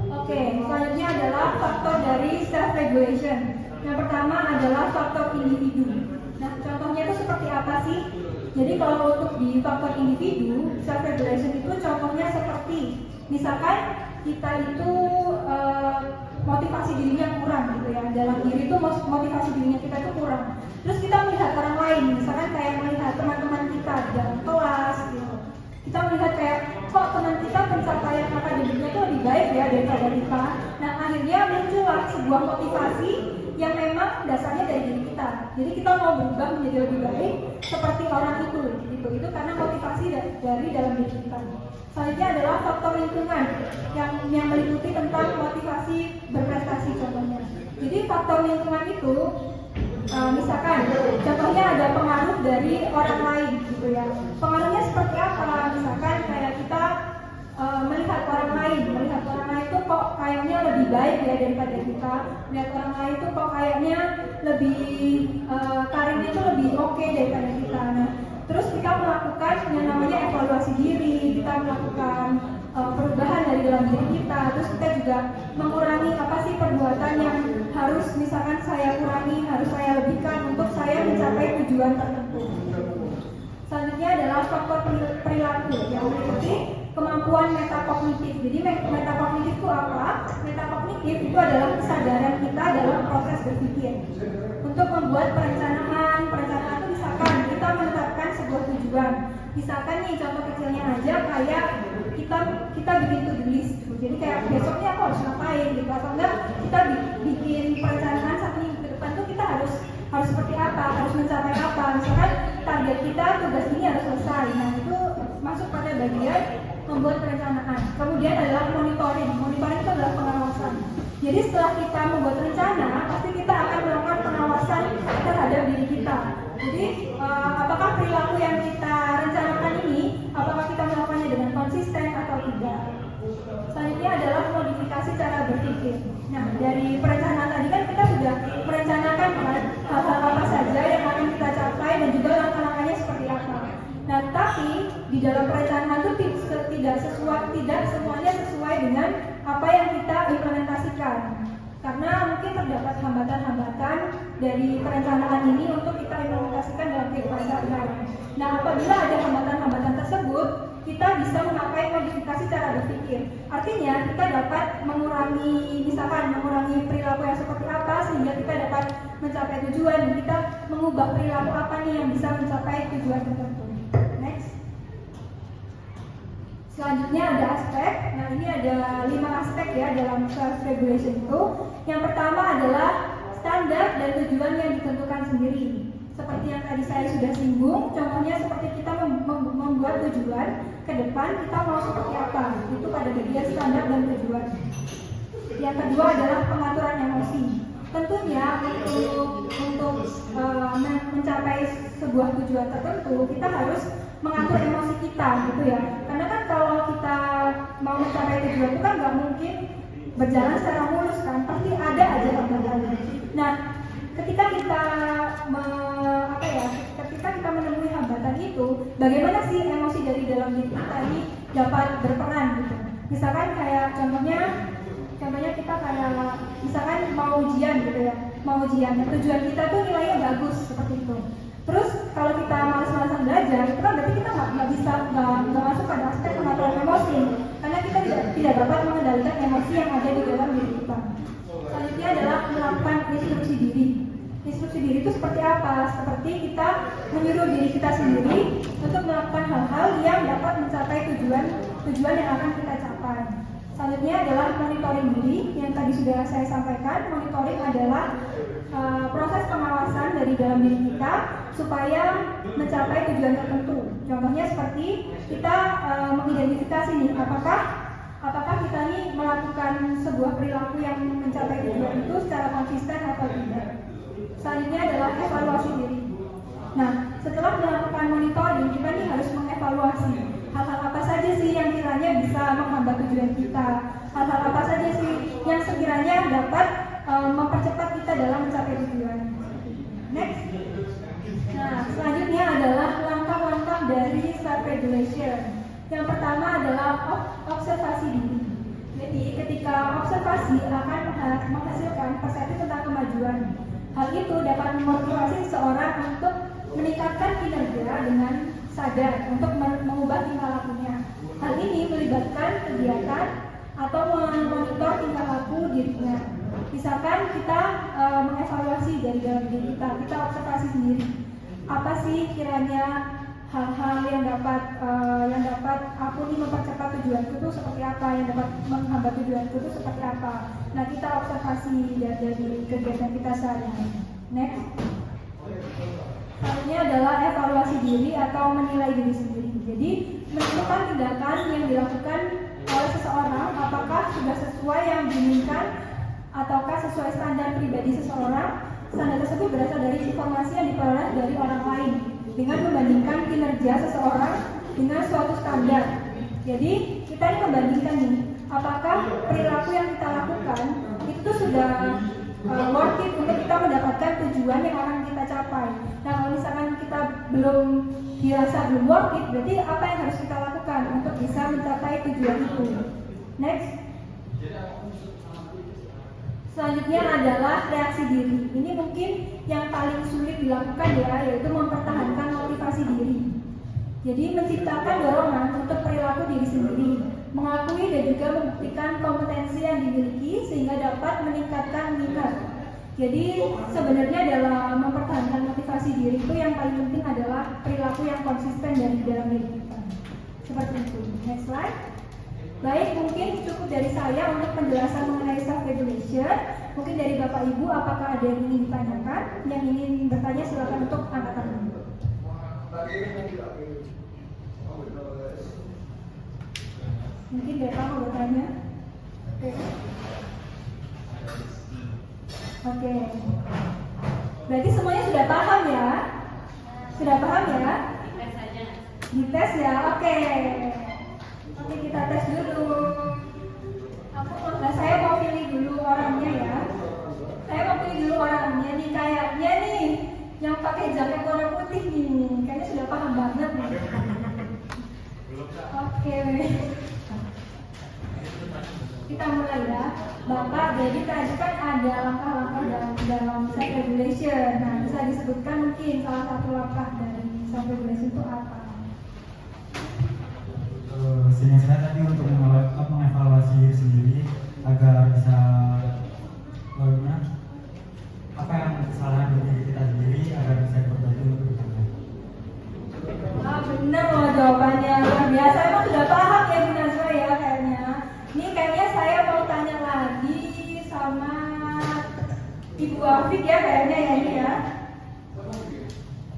Oke, selanjutnya adalah faktor dari self-regulation. Yang pertama adalah faktor individu. Nah, contohnya itu seperti apa sih? Jadi kalau untuk di faktor individu, self-regulation itu contohnya seperti misalkan kita itu motivasi dirinya kurang gitu ya. Dalam diri itu motivasi dirinya kita itu kurang. Terus kita melihat orang lain, misalkan kayak melihat teman-teman kita di dalam kelas gitu. Kita melihat kayak kok teman kita pencapaian akademiknya itu lebih baik ya daripada kita. Nah, akhirnya muncullah sebuah motivasi yang memang dasarnya dari diri kita. Jadi kita mau berubah menjadi lebih baik seperti orang itu gitu. Itu karena motivasi dari dalam diri kita. Selanjutnya adalah faktor lingkungan yang meliputi tentang motivasi berprestasi contohnya. Jadi faktor lingkungan itu misalkan contohnya ada pengaruh dari orang lain gitu ya. Pengaruhnya seperti apa? Misalkan kayak kita melihat orang lain itu kok kayaknya lebih baik ya daripada kita. Melihat orang lain itu kok kayaknya lebih karirnya itu lebih oke daripada kita. Nah, terus kita melakukan yang namanya evaluasi diri, kita melakukan perubahan dari dalam diri kita. Terus kita juga mengurangi apa sih perbuatan yang harus misalkan saya kurangi, harus saya lebihkan untuk saya mencapai tujuan tertentu. Selanjutnya adalah faktor perilaku yang meliputi kemampuan metakognitif. Jadi metakognitif itu apa? Metakognitif itu adalah kesadaran kita dalam proses berpikir. Untuk membuat perencanaan itu misalkan kita menetapkan sebuah tujuan. Misalkan nih contoh kecilnya aja kayak kita bikin to-do list gitu. Jadi kayak besoknya aku harus ngapain gitu, atau enggak kita bikin perencanaan 1 minggu ke depan tuh kita harus seperti apa, harus mencapai apa. Misalkan target kita tugas ini harus selesai. Nah, itu masuk pada bagian membuat perencanaan. Kemudian adalah monitoring. Monitoring itu adalah pengawasan. Jadi setelah kita membuat rencana, pasti kita akan melakukan pengawasan terhadap diri kita. Jadi apakah perilaku yang kita rencanakan ini, apakah kita melakukannya dengan konsisten atau tidak. Selanjutnya adalah modifikasi cara berpikir. Nah, dari perencanaan tadi kan kita sudah merencanakan hal-hal apa saja yang akan kita capai dan juga langkah-langkahnya seperti apa. Nah, tapi di dalam perencanaan itu tidak semuanya sesuai dengan apa yang kita implementasikan. Karena mungkin terdapat hambatan-hambatan dari perencanaan ini untuk kita implementasikan dalam kehidupan sehari-hari. Nah, apabila ada hambatan-hambatan tersebut, kita bisa memakai modifikasi cara berpikir. Artinya, kita dapat mengurangi perilaku yang seperti apa sehingga kita dapat mencapai tujuan. Kita mengubah perilaku apa nih yang bisa mencapai tujuan tertentu. Next. Selanjutnya ada aspek. Nah, ini ada 5 aspek ya dalam self-regulation itu. Yang pertama adalah standar dan tujuan yang ditentukan sendiri. Seperti yang tadi saya sudah singgung, contohnya seperti kita membuat tujuan ke depan, kita mau seperti apa. Itu pada bagian standar dan tujuan. Yang kedua adalah pengaturan emosi. Tentunya untuk mencapai sebuah tujuan tertentu, kita harus mengatur emosi kita gitu ya. Karena kan kalau kita mau mencapai tujuan itu kan nggak mungkin berjalan secara mulus kan, pasti ada aja hambatan. Nah, ketika kita menemui hambatan itu, bagaimana sih emosi dari dalam diri kita ini dapat berperan gitu. Misalkan kayak contohnya kita kayak misalkan mau ujian gitu ya, tujuan kita tuh nilainya bagus seperti itu. Terus kalau kita malas-malasan belajar, itu kan berarti kita nggak masuk pada aspek pengaturan emosi, karena kita tidak dapat mengendalikan emosi yang ada di dalam diri kita. Selanjutnya adalah melakukan instruksi diri. Instruksi diri itu seperti apa? Seperti kita menyuruh diri kita sendiri untuk melakukan hal-hal yang dapat mencapai tujuan yang akan kita capai. Selanjutnya adalah monitoring diri yang tadi sudah saya sampaikan. Monitoring adalah proses pengawasan dari dalam diri kita supaya mencapai tujuan tertentu. Contohnya seperti kita mengidentifikasi nih, apakah kita nih melakukan sebuah perilaku yang mencapai tujuan itu secara konsisten atau tidak. Selanjutnya adalah evaluasi diri. Nah, setelah melakukan monitoring, kita nih harus mengevaluasi hal-hal apa saja sih yang kiranya bisa menghambat tujuan kita, hal-hal apa saja sih yang sekiranya dapat mempercepat kita dalam mencapai tujuan. Next. Nah, selanjutnya adalah langkah-langkah dari self-regulation. Yang pertama adalah observasi diri. ketika observasi akan menghasilkan persepsi tentang kemajuan. Hal itu dapat memotivasi seseorang untuk meningkatkan kinerja dengan sadar untuk mengubah tingkah lakunya. Hal ini melibatkan kegiatan atau memonitor tingkah laku dirinya. Misalkan kita mengevaluasi dari dalam diri kita observasi sendiri. Apa sih kiranya hal-hal yang dapat aku nih mempercepat tujuanku itu seperti apa, yang dapat menghambat tujuanku itu seperti apa. Nah, kita observasi dari kegiatan kita sehari-hari. Next. Selanjutnya adalah evaluasi diri atau menilai diri sendiri. Jadi, menentukan tindakan yang dilakukan oleh seseorang apakah sudah sesuai yang diinginkan ataukah sesuai standar pribadi seseorang. Standar tersebut berasal dari informasi yang diperoleh dari orang lain dengan membandingkan kinerja seseorang dengan suatu standar. Jadi kita ini membandingkan nih, apakah perilaku yang kita lakukan itu sudah worth it untuk kita mendapatkan tujuan yang akan kita capai. Nah, kalau misalkan kita belum dirasa belum worth it, berarti apa yang harus kita lakukan untuk bisa mencapai tujuan itu. Next. Selanjutnya adalah reaksi diri. Ini mungkin yang paling sulit dilakukan ya, yaitu mempertahankan motivasi diri. Jadi menciptakan dorongan untuk perilaku diri sendiri, mengakui dan juga membuktikan kompetensi yang dimiliki sehingga dapat meningkatkan minat. Jadi sebenarnya dalam mempertahankan motivasi diri itu yang paling penting adalah perilaku yang konsisten dari dalam diri kita. Seperti itu. Next slide. Baik, mungkin cukup dari saya untuk penjelasan mengenai self-regulation. Mungkin dari Bapak Ibu, apakah ada yang ingin ditanyakan? Yang ingin bertanya silakan untuk angkat tangan. Mungkin Bapak mau bertanya? Oke. Berarti semuanya sudah paham ya? Sudah paham ya? Dites saja. Dites ya? Oke. Oke, kita tes dulu. Saya mau pilih dulu orangnya ya. Saya mau pilih dulu orangnya nih, kayaknya nih yang pakai jaket warna putih nih, kayaknya sudah paham banget nih. Oke. Kita mulai ya. Bapak, jadi tadi kan ada langkah-langkah dalam self-regulation. Nah, bisa disebutkan mungkin salah satu langkah dari self-regulation itu apa? Sehingga saya tadi untuk mengevaluasi diri sendiri agar bisa apa yang kesalahan dari diri kita sendiri agar bisa diperbaiki untuk depannya. Wah, bener loh jawabannya, luar biasa. Emang sudah paham ya Bu Nazwa ya kayaknya. Ini kayaknya saya mau tanya lagi sama Ibu Afik ya kayaknya ya ini ya.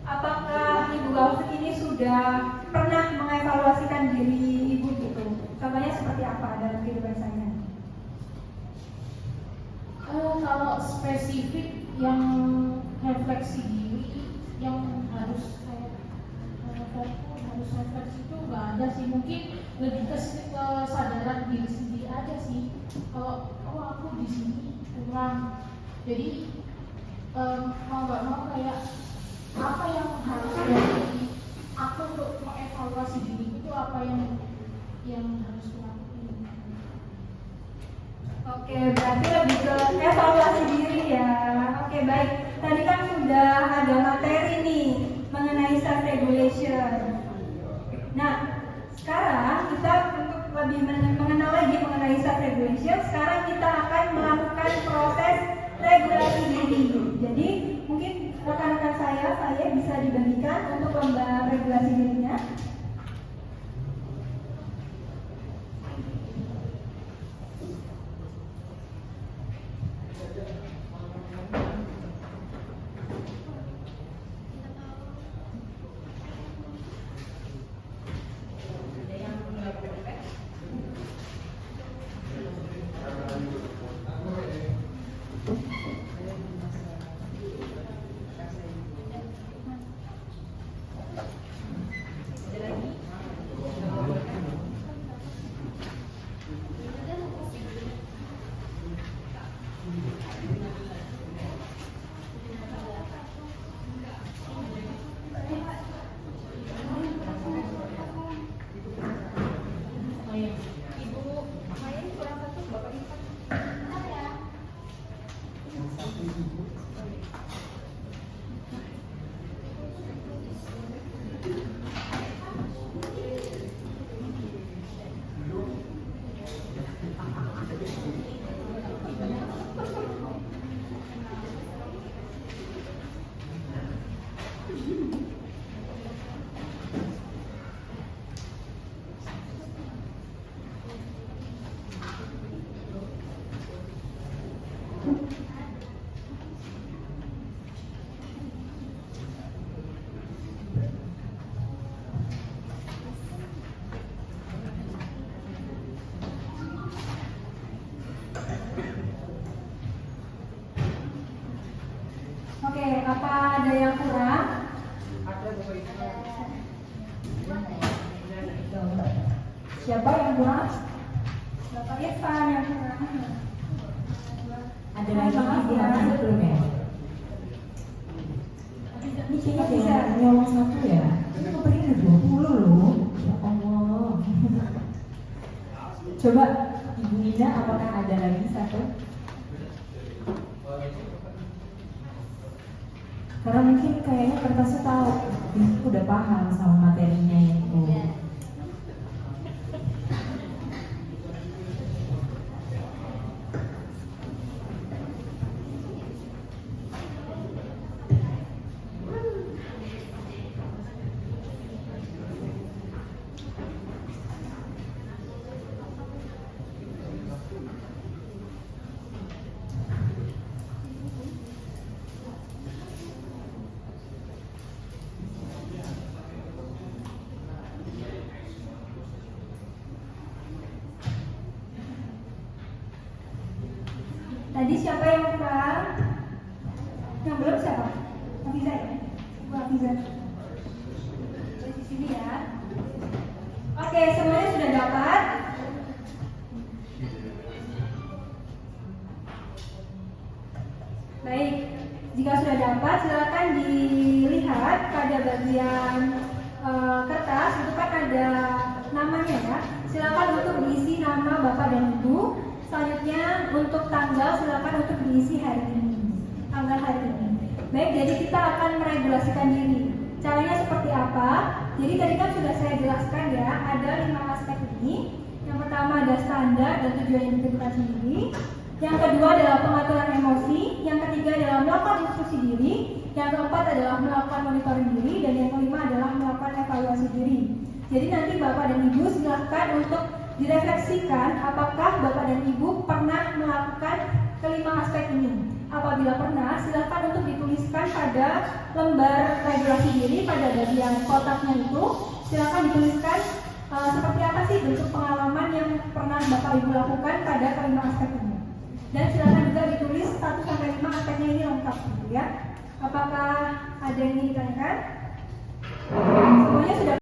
Apakah Ibu Afik ini sudah pernah mengevaluasikan diri Ibu gitu? Contohnya seperti apa dalam kehidupan saya? Kalau spesifik yang refleksi diri yang harus harus refleksi itu nggak ada sih, mungkin lebih ke kesadaran diri sendiri aja sih. Kalau aku di sini kurang, jadi mau nggak mau kayak apa yang harus dari aku untuk mengevaluasi diri itu apa yang harus dilakukan. Oke, berarti lebih ke evaluasi diri ya. Oke, baik. Tadi kan sudah ada materi nih mengenai self-regulation. Nah, sekarang kita untuk lebih mengenal lagi mengenai self-regulation, sekarang kita akan melakukan proses regulasi diri. Jadi, mungkin rekan-rekan saya bisa dibagikan untuk lomba regulasi dirinya. kurang satu, Bapak Irfan. Bentar ya. Oke, apa ada yang kurang? Siapa yang kurang? Bapak Irfan yang kurang. Ada lagi di hati belum ya? Ini kayaknya Ada bisa. yang nyolong satu ya? Ini kemarin ada 20 loh. Ya Allah. Coba Ibu Nina, apakah ada lagi satu? Karena mungkin kayaknya kertasnya tahu, ini udah paham sama materinya itu. Tadi siapa yang kurang? Yang belum siapa? Hafiza ya? Bu Hafiza. Di sini ya. Oke, semuanya sudah dapat. Baik, jika sudah dapat, silakan dilihat pada bagian kertas. Itu kan ada namanya ya. Silakan untuk diisi nama Bapak dan Ibu. Selanjutnya untuk tanggal silakan untuk diisi hari ini, tanggal hari ini. Baik, jadi kita akan meregulasikan diri. Caranya seperti apa? Jadi tadi kan sudah saya jelaskan ya, ada 5 aspek ini. Yang pertama ada standar dan tujuan yang ditentukan sendiri. Yang kedua adalah pengaturan emosi. Yang ketiga adalah melakukan instruksi diri. Yang keempat adalah melakukan monitoring diri. Dan yang kelima adalah melakukan evaluasi diri. Jadi nanti Bapak dan Ibu silakan untuk direfleksikan apakah Bapak dan Ibu pernah melakukan kelima aspek ini. Apabila pernah, silakan untuk dituliskan pada lembar regulasi diri pada bagian kotaknya itu. Silakan dituliskan seperti apa sih bentuk pengalaman yang pernah Bapak Ibu lakukan pada kelima aspek ini. Dan silakan juga ditulis 1 sampai 5 aspeknya ini lengkap gitu ya. Apakah ada yang ingin ditanyakan? Semuanya sudah